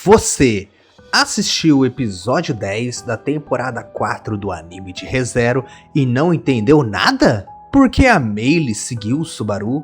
Você assistiu o episódio 10 da temporada 4 do anime de Re:Zero e não entendeu nada? Por que a Meili seguiu o Subaru?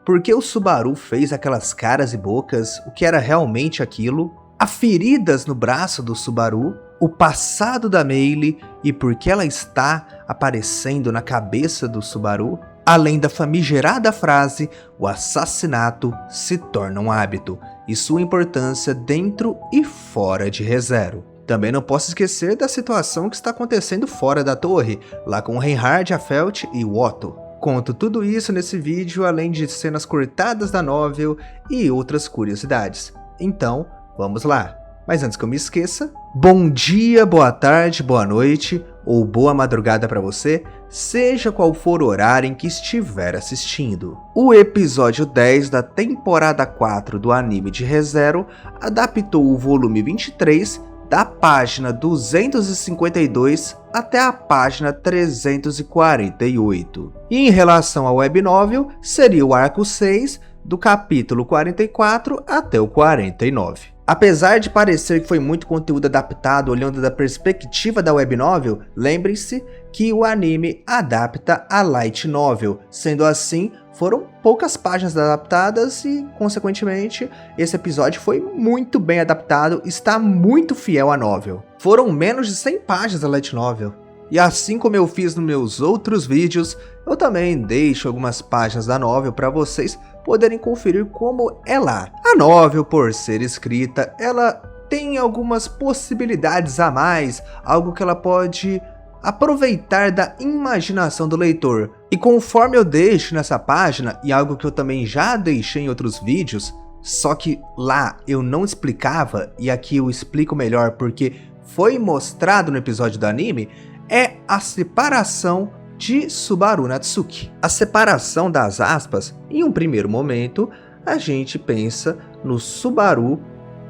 Por que o Subaru fez aquelas caras e bocas? O que era realmente aquilo? As feridas no braço do Subaru? O passado da Meili e por que ela está aparecendo na cabeça do Subaru? Além da famigerada frase, o assassinato se torna um hábito, e sua importância dentro e fora de Re:Zero. Também não posso esquecer da situação que está acontecendo fora da torre, lá com o Reinhard, a Felt e o Otto. Conto tudo isso nesse vídeo, além de cenas cortadas da novel e outras curiosidades. Então, vamos lá. Mas antes que eu me esqueça, bom dia, boa tarde, boa noite ou boa madrugada para você, seja qual for o horário em que estiver assistindo. O episódio 10 da temporada 4 do anime de Re:Zero adaptou o volume 23 da página 252 até a página 348. E em relação ao web novel, seria o arco 6 do capítulo 44 até o 49. Apesar de parecer que foi muito conteúdo adaptado olhando da perspectiva da web novel, lembre-se que o anime adapta a light novel. Sendo assim, foram poucas páginas adaptadas e, consequentemente, esse episódio foi muito bem adaptado e está muito fiel à novel. Foram menos de 100 páginas da light novel. E assim como eu fiz nos meus outros vídeos, eu também deixo algumas páginas da novel para vocês poderem conferir como é lá. A novel, por ser escrita, ela tem algumas possibilidades a mais, algo que ela pode aproveitar da imaginação do leitor. E conforme eu deixo nessa página, e algo que eu também já deixei em outros vídeos, só que lá eu não explicava, e aqui eu explico melhor porque foi mostrado no episódio do anime, é a separação de Subaru Natsuki. A separação das aspas, em um primeiro momento, a gente pensa no Subaru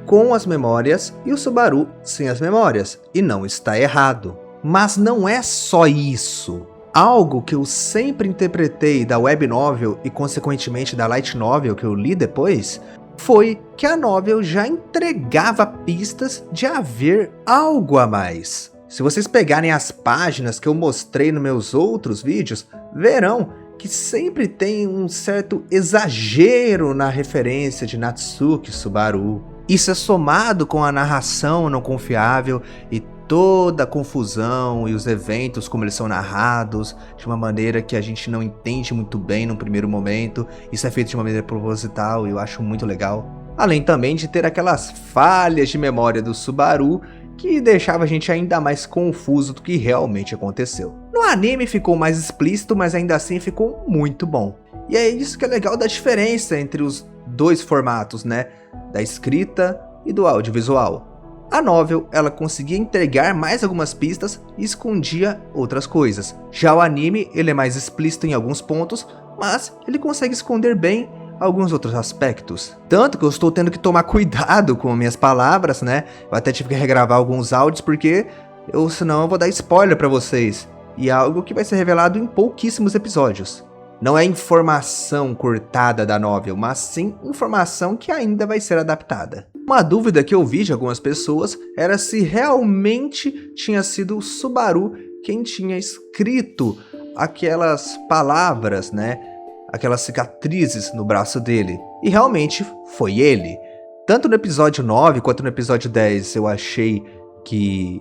com as memórias e o Subaru sem as memórias, e não está errado. Mas não é só isso. Algo que eu sempre interpretei da web novel e consequentemente da light novel que eu li depois, foi que a novel já entregava pistas de haver algo a mais. Se vocês pegarem as páginas que eu mostrei nos meus outros vídeos, verão que sempre tem um certo exagero na referência de Natsuki e Subaru. Isso é somado com a narração não confiável e toda a confusão e os eventos como eles são narrados de uma maneira que a gente não entende muito bem no primeiro momento. Isso é feito de uma maneira proposital e eu acho muito legal. Além também de ter aquelas falhas de memória do Subaru que deixava a gente ainda mais confuso do que realmente aconteceu. No anime ficou mais explícito, mas ainda assim ficou muito bom. E é isso que é legal da diferença entre os dois formatos, né? Da escrita e do audiovisual. A novel, ela conseguia entregar mais algumas pistas e escondia outras coisas. Já o anime, ele é mais explícito em alguns pontos, mas ele consegue esconder bem alguns outros aspectos. Tanto que eu estou tendo que tomar cuidado com minhas palavras, né? Eu até tive que regravar alguns áudios porque senão eu vou dar spoiler para vocês. E é algo que vai ser revelado em pouquíssimos episódios. Não é informação cortada da novel, mas sim informação que ainda vai ser adaptada. Uma dúvida que eu vi de algumas pessoas era se realmente tinha sido o Subaru quem tinha escrito aquelas palavras, né? Aquelas cicatrizes no braço dele. E realmente foi ele. Tanto no episódio 9 quanto no episódio 10 eu achei que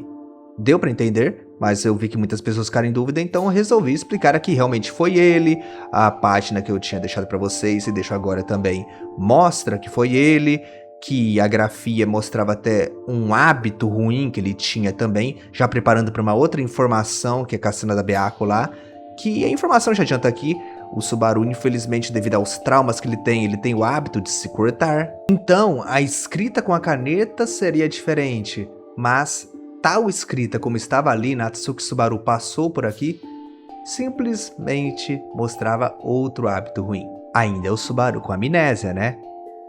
deu pra entender, mas eu vi que muitas pessoas ficaram em dúvida, então eu resolvi explicar aqui. Realmente foi ele. A página que eu tinha deixado pra vocês e deixo agora também mostra que foi ele, que a grafia mostrava até um hábito ruim que ele tinha também, já preparando para uma outra informação, que é a cena da Beako lá, que a informação já adianta aqui. O Subaru, infelizmente, devido aos traumas que ele tem o hábito de se cortar. Então, a escrita com a caneta seria diferente, mas tal escrita como estava ali, Natsuki Subaru passou por aqui, simplesmente mostrava outro hábito ruim. Ainda é o Subaru com amnésia, né?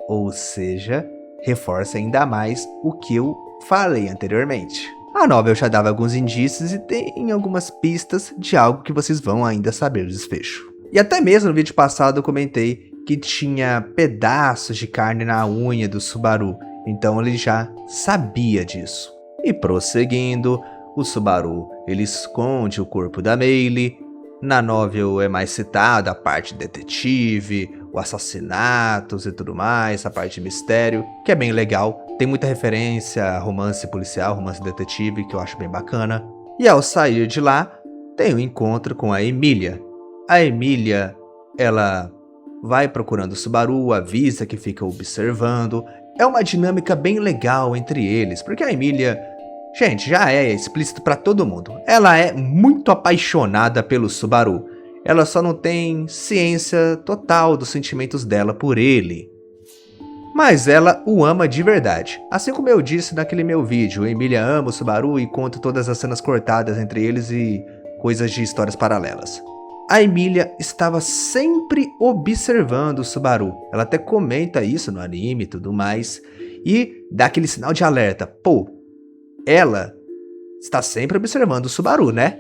Ou seja, reforça ainda mais o que eu falei anteriormente. A novel já dava alguns indícios e tem algumas pistas de algo que vocês vão ainda saber o desfecho. E até mesmo no vídeo passado eu comentei que tinha pedaços de carne na unha do Subaru. então ele já sabia disso. E prosseguindo, o Subaru ele esconde o corpo da Meili. Na novel é mais citada a parte detetive, o assassinatos e tudo mais, a parte de mistério, que é bem legal. Tem muita referência a romance policial, romance detetive, que eu acho bem bacana. E ao sair de lá, tem um encontro com a Emília. A Emília, ela vai procurando o Subaru, avisa que fica observando. É uma dinâmica bem legal entre eles, porque a Emília, gente, já é explícito pra todo mundo. Ela é muito apaixonada pelo Subaru. Ela só não tem ciência total dos sentimentos dela por ele. Mas ela o ama de verdade. Assim como eu disse naquele meu vídeo, Emília ama o Subaru e conta todas as cenas cortadas entre eles e coisas de histórias paralelas. A Emília estava sempre observando o Subaru. Ela até comenta isso no anime e tudo mais. E dá aquele sinal de alerta. Pô, ela está sempre observando o Subaru, né?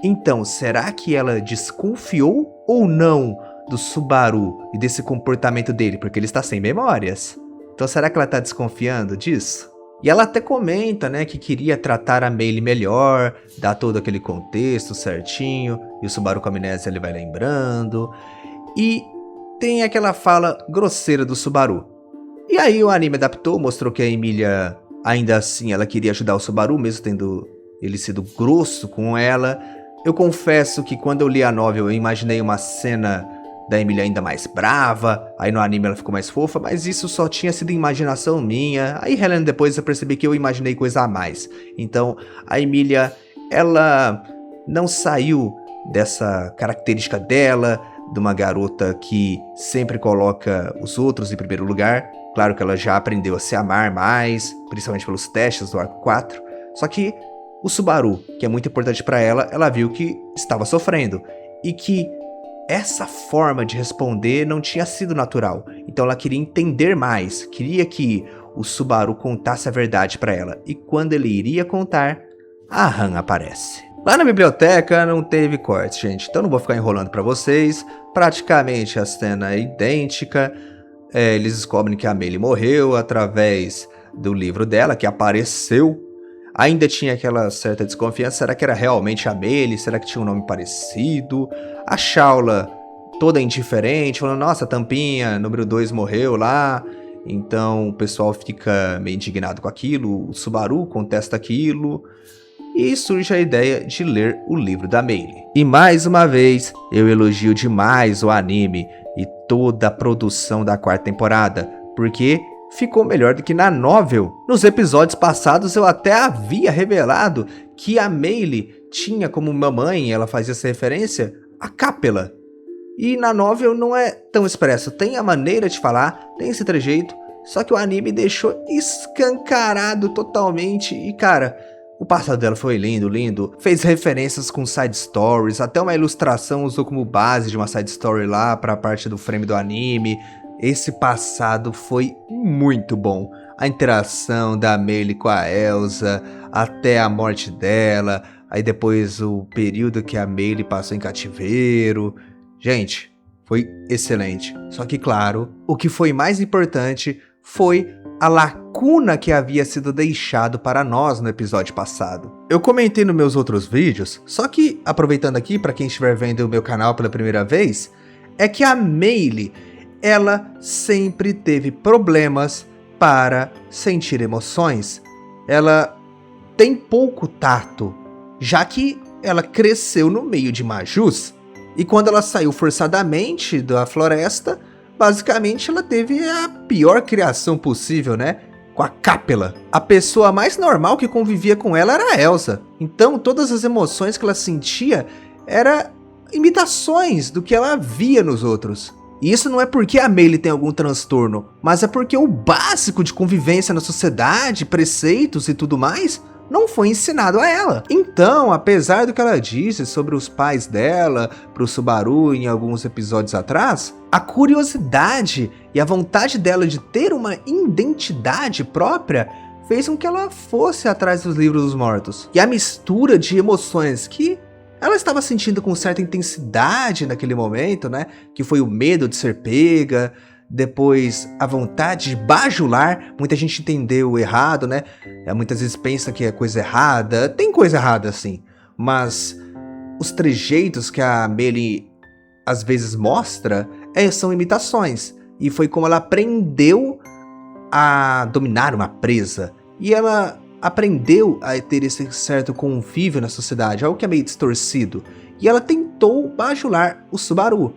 Então, será que ela desconfiou ou não do Subaru e desse comportamento dele? Porque ele está sem memórias. Então, será que ela está desconfiando disso? E ela até comenta, né, que queria tratar a Meili melhor, dar todo aquele contexto certinho, e o Subaru com amnésia ele vai lembrando. E tem aquela fala grosseira do Subaru. E aí o anime adaptou, mostrou que a Emília, ainda assim, ela queria ajudar o Subaru, mesmo tendo ele sido grosso com ela. Eu confesso que quando eu li a novel, eu imaginei uma cena da Emília ainda mais brava, aí no anime ela ficou mais fofa, mas isso só tinha sido imaginação minha. Aí relendo depois eu percebi que eu imaginei coisa a mais. Então a Emília, ela não saiu dessa característica dela, de uma garota que sempre coloca os outros em primeiro lugar. Claro que ela já aprendeu a se amar mais, principalmente pelos testes do arco 4. Só que o Subaru, que é muito importante para ela, ela viu que estava sofrendo e que essa forma de responder não tinha sido natural. Então ela queria entender mais, queria que o Subaru contasse a verdade para ela. E quando ele iria contar, a Han aparece. Lá na biblioteca não teve cortes, gente, então não vou ficar enrolando para vocês. Praticamente a cena é idêntica. Eles descobrem que a Meili morreu através do livro dela, que apareceu. Ainda tinha aquela certa desconfiança, será que era realmente a Meili? Será que tinha um nome parecido? A Shaula toda indiferente, falando, nossa, a Tampinha, número 2 morreu lá. Então o pessoal fica meio indignado com aquilo, o Subaru contesta aquilo. E surge a ideia de ler o livro da Meili. E mais uma vez, eu elogio demais o anime e toda a produção da 4ª temporada, porque ficou melhor do que na novel. Nos episódios passados eu até havia revelado que a Meili tinha como mamãe, ela fazia essa referência, a Capela. E na novel não é tão expresso, tem a maneira de falar, tem esse trejeito, só que o anime deixou escancarado totalmente e cara, o passado dela foi lindo, lindo, fez referências com side stories, até uma ilustração usou como base de uma side story lá para a parte do frame do anime. Esse passado foi muito bom. A interação da Meili com a Elsa, até a morte dela, aí depois o período que a Meili passou em cativeiro. Gente, foi excelente. Só que, claro, o que foi mais importante foi a lacuna que havia sido deixado para nós no episódio passado. Eu comentei nos meus outros vídeos, só que, aproveitando aqui para quem estiver vendo o meu canal pela primeira vez, é que a Meili, ela sempre teve problemas para sentir emoções. Ela tem pouco tato, já que ela cresceu no meio de Majus. E quando ela saiu forçadamente da floresta, basicamente ela teve a pior criação possível, né? Com a Capela. A pessoa mais normal que convivia com ela era a Elsa. Então todas as emoções que ela sentia eram imitações do que ela via nos outros. E isso não é porque a Meili tem algum transtorno, mas é porque o básico de convivência na sociedade, preceitos e tudo mais, não foi ensinado a ela. Então, apesar do que ela disse sobre os pais dela, pro Subaru em alguns episódios atrás, a curiosidade e a vontade dela de ter uma identidade própria fez com que ela fosse atrás dos livros dos mortos. E a mistura de emoções que ela estava sentindo com certa intensidade naquele momento, né? Que foi o medo de ser pega, depois a vontade de bajular. Muita gente entendeu errado, né? Muitas vezes pensa que é coisa errada. Tem coisa errada, sim. Mas os trejeitos que a Meili às vezes mostra são imitações. E foi como ela aprendeu a dominar uma presa. E ela aprendeu a ter esse certo convívio na sociedade, algo que é meio distorcido. E ela tentou bajular o Subaru.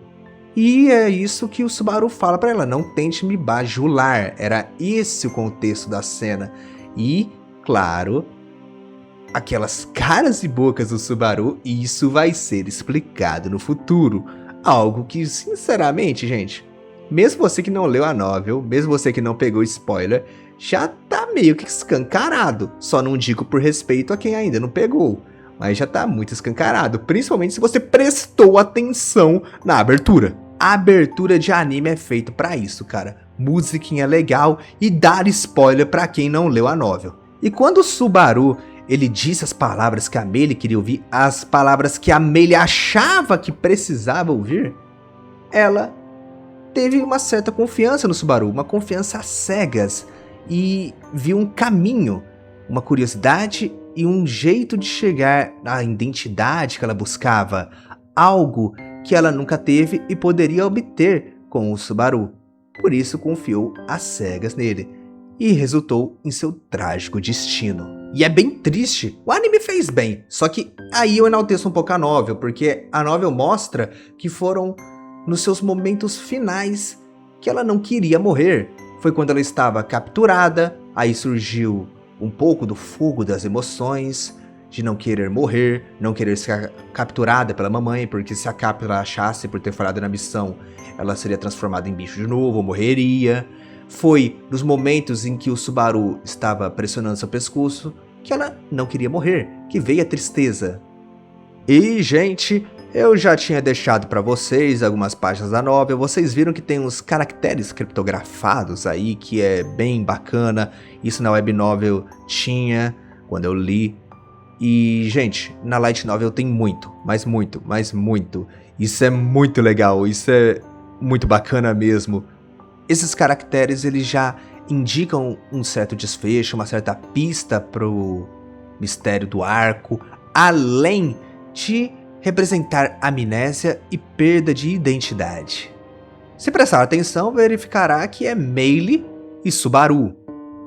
E é isso que o Subaru fala pra ela, não tente me bajular. Era esse o contexto da cena. E, claro, aquelas caras e bocas do Subaru, e isso vai ser explicado no futuro. Algo que, sinceramente, gente, mesmo você que não leu a novel, mesmo você que não pegou spoiler, já tá meio que escancarado. Só não digo por respeito a quem ainda não pegou, mas já tá muito escancarado, principalmente se você prestou atenção na abertura. A abertura de anime é feito pra isso, cara. Musiquinha legal e dar spoiler pra quem não leu a novel. E quando o Subaru, ele disse as palavras que a Meili queria ouvir, as palavras que a Meili achava que precisava ouvir, ela teve uma certa confiança no Subaru, uma confiança às cegas, e viu um caminho, uma curiosidade e um jeito de chegar à identidade que ela buscava, algo que ela nunca teve e poderia obter com o Subaru. Por isso confiou às cegas nele, e resultou em seu trágico destino. E é bem triste, o anime fez bem, só que aí eu enalteço um pouco a novel, porque a novel mostra que foram nos seus momentos finais que ela não queria morrer. Foi quando ela estava capturada, aí surgiu um pouco do fogo das emoções, de não querer morrer, não querer ser capturada pela mamãe, porque se a Capra achasse por ter falhado na missão, ela seria transformada em bicho de novo, ou morreria. Foi nos momentos em que o Subaru estava pressionando seu pescoço, que ela não queria morrer, que veio a tristeza. E, gente, eu já tinha deixado para vocês algumas páginas da novel, vocês viram que tem uns caracteres criptografados aí, que é bem bacana, isso na web novel tinha, quando eu li. E, gente, na light novel tem muito, mas muito, isso é muito legal, isso é muito bacana mesmo. Esses caracteres, eles já indicam um certo desfecho, uma certa pista pro mistério do arco, além de representar amnésia e perda de identidade. Se prestar atenção, verificará que é Meili e Subaru.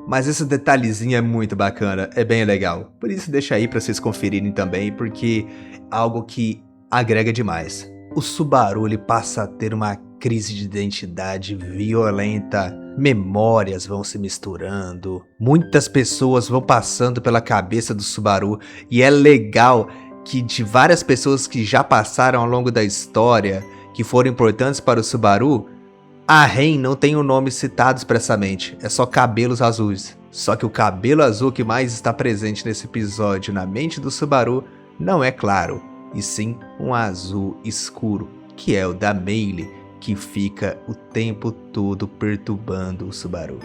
Mas esse detalhezinho é muito bacana, é bem legal. Por isso deixa aí para vocês conferirem também, porque é algo que agrega demais. O Subaru, ele passa a ter uma crise de identidade violenta. Memórias vão se misturando. Muitas pessoas vão passando pela cabeça do Subaru. E é legal que de várias pessoas que já passaram ao longo da história, que foram importantes para o Subaru, a Ren não tem o nome citado expressamente, é só cabelos azuis. Só que o cabelo azul que mais está presente nesse episódio na mente do Subaru não é claro, e sim um azul escuro, que é o da Meili, que fica o tempo todo perturbando o Subaru.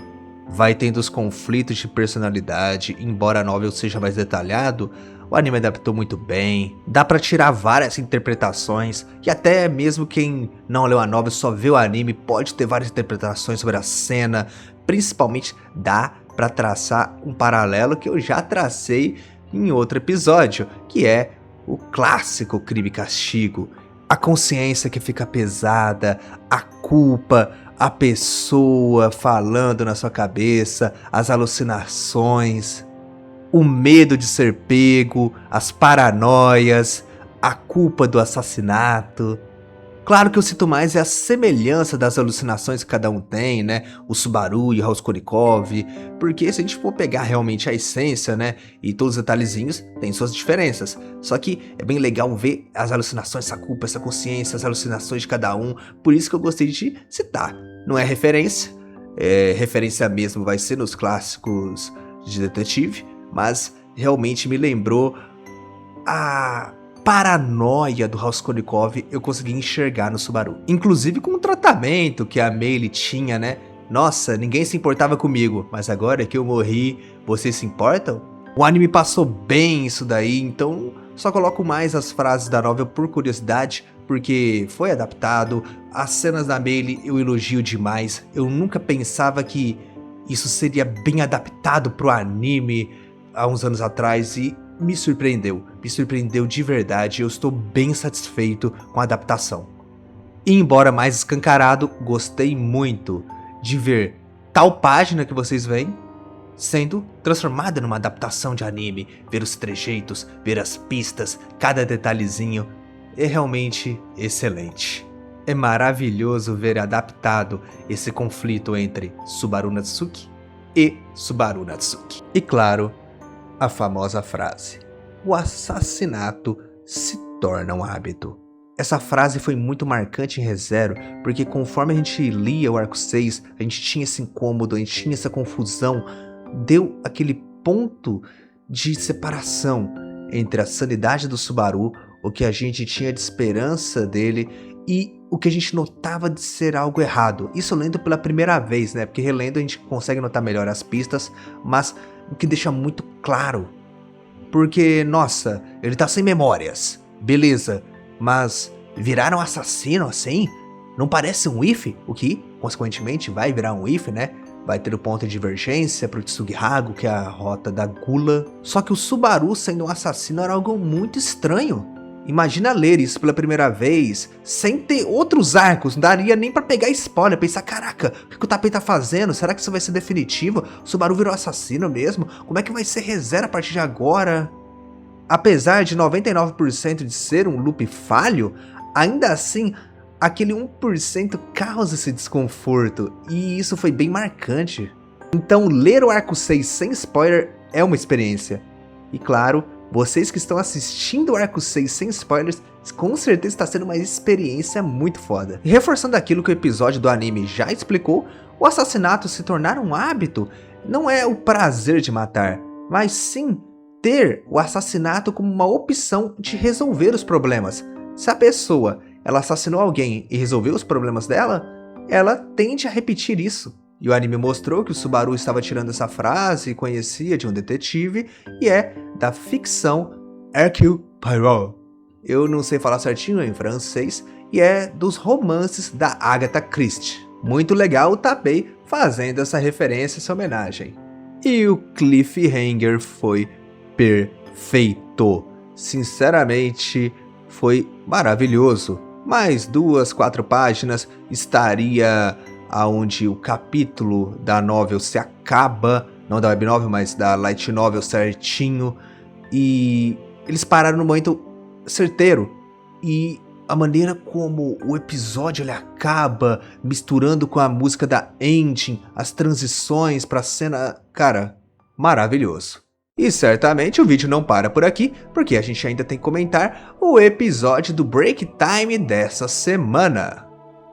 Vai tendo os conflitos de personalidade, embora a novel seja mais detalhado, o anime adaptou muito bem, dá pra tirar várias interpretações, e até mesmo quem não leu a novel só vê o anime pode ter várias interpretações sobre a cena, principalmente dá pra traçar um paralelo que eu já tracei em outro episódio, que é o clássico crime e castigo, a consciência que fica pesada, a culpa, a pessoa falando na sua cabeça, as alucinações, o medo de ser pego, as paranoias, a culpa do assassinato. Claro que eu cito mais a semelhança das alucinações que cada um tem, né? O Subaru e o Raskolnikov, porque se a gente for pegar realmente a essência, né? E todos os detalhezinhos, tem suas diferenças. Só que é bem legal ver as alucinações, essa culpa, essa consciência, as alucinações de cada um. Por isso que eu gostei de citar. Não é referência, referência mesmo vai ser nos clássicos de detetive, mas realmente me lembrou a paranoia do Raskolnikov, eu consegui enxergar no Subaru. Inclusive com o tratamento que a Meili tinha, né? Nossa, ninguém se importava comigo, mas agora que eu morri, vocês se importam? O anime passou bem isso daí, então só coloco mais as frases da novel por curiosidade, porque foi adaptado. As cenas da Meili eu elogio demais. Eu nunca pensava que isso seria bem adaptado pro anime há uns anos atrás e me surpreendeu de verdade. Eu estou bem satisfeito com a adaptação. E embora mais escancarado, gostei muito de ver tal página que vocês veem sendo transformada numa adaptação de anime, ver os trejeitos, ver as pistas, cada detalhezinho, é realmente excelente. É maravilhoso ver adaptado esse conflito entre Subaru Natsuki e Subaru Natsuki. E claro, a famosa frase: o assassinato se torna um hábito. Essa frase foi muito marcante em ReZero, porque conforme a gente lia o arco 6, a gente tinha esse incômodo, a gente tinha essa confusão, deu aquele ponto de separação entre a sanidade do Subaru, o que a gente tinha de esperança dele e o que a gente notava de ser algo errado. Isso lendo pela primeira vez, né? Porque relendo a gente consegue notar melhor as pistas, mas o que deixa muito claro. Porque, nossa, ele tá sem memórias, beleza, mas virar um assassino assim? Não parece um if? O que, consequentemente, vai virar um if, né? Vai ter o ponto de divergência pro Tsugihago, que é a rota da Gula. Só que o Subaru sendo um assassino era algo muito estranho. Imagina ler isso pela primeira vez, sem ter outros arcos, não daria nem pra pegar spoiler, pensar, caraca, o que o Tapei tá fazendo? Será que isso vai ser definitivo? O Subaru virou assassino mesmo? Como é que vai ser ReZero a partir de agora? Apesar de 99% de ser um loop falho, ainda assim, aquele 1% causa esse desconforto, e isso foi bem marcante. Então ler o arco 6 sem spoiler é uma experiência. E claro, vocês que estão assistindo o arco 6 sem spoilers, com certeza está sendo uma experiência muito foda. E reforçando aquilo que o episódio do anime já explicou, o assassinato se tornar um hábito não é o prazer de matar, mas sim ter o assassinato como uma opção de resolver os problemas. Se a pessoa ela assassinou alguém e resolveu os problemas dela, ela tende a repetir isso. E o anime mostrou que o Subaru estava tirando essa frase e conhecia de um detetive, e é da ficção Hercule Poirot. Eu não sei falar certinho em francês, e é dos romances da Agatha Christie. Muito legal o Tapei fazendo essa referência, essa homenagem. E o cliffhanger foi perfeito. Sinceramente, foi maravilhoso. Mais 2, 4 páginas estaria aonde o capítulo da novel se acaba, não da web novel, mas da light novel certinho, e eles pararam no momento certeiro, e a maneira como o episódio ele acaba, misturando com a música da ending, as transições pra cena, cara, maravilhoso. E certamente o vídeo não para por aqui, porque a gente ainda tem que comentar o episódio do Break Time dessa semana.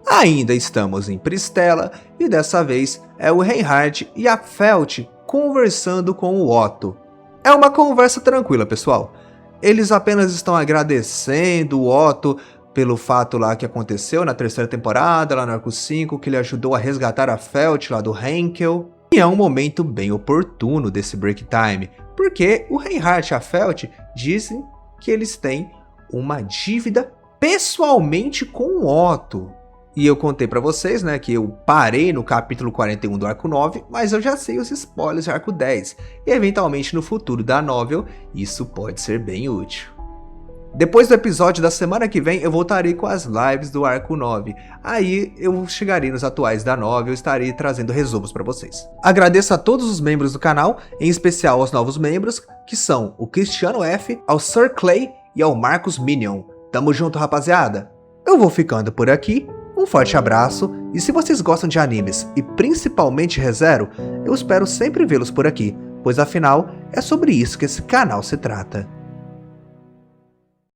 Ainda estamos em Pristela e dessa vez é o Reinhard e a Felt conversando com o Otto. É uma conversa tranquila, pessoal. Eles apenas estão agradecendo o Otto pelo fato lá que aconteceu na terceira temporada, lá no arco 5, que ele ajudou a resgatar a Felt lá do Henkel. E é um momento bem oportuno desse Break Time, porque o Reinhard e a Felt dizem que eles têm uma dívida pessoalmente com o Otto. E eu contei pra vocês, né, que eu parei no capítulo 41 do arco 9, mas eu já sei os spoilers do arco 10. E eventualmente no futuro da novel, isso pode ser bem útil. Depois do episódio da semana que vem, eu voltarei com as lives do arco 9. Aí eu chegarei nos atuais da novel e estarei trazendo resumos pra vocês. Agradeço a todos os membros do canal, em especial aos novos membros, que são o Cristiano F, ao Sir Clay e ao Marcos Minion. Tamo junto, rapaziada! Eu vou ficando por aqui. Um forte abraço, e se vocês gostam de animes e principalmente ReZero, eu espero sempre vê-los por aqui, pois afinal é sobre isso que esse canal se trata.